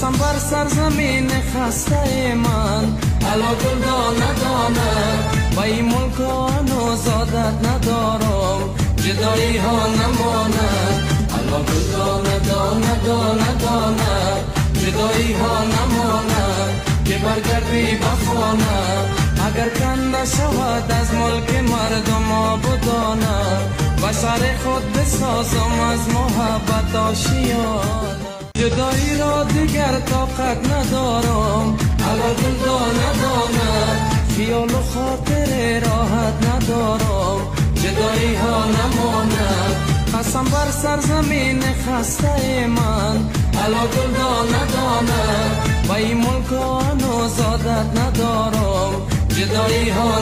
قسم بر سرزمین خسته من الا گل دانه دانه با این ملک هنوز عادت ندارم جدایی ها نماند الا گل دانه دانه دانه دانه جدایی ها نماند که برگردی بخانه اگر کنده شود از ملک مردم آبادانه بشر خود بسازم از محبت آشیانه جدایی را دیگر طاقت ندارم الا گل دانه دانه خیال و خاطر راحت ندارم جدایی ها نماند قسم بر سرزمین خسته من الا گل دانه دانه با این ملک هنوز عادت ندارم جدایی ها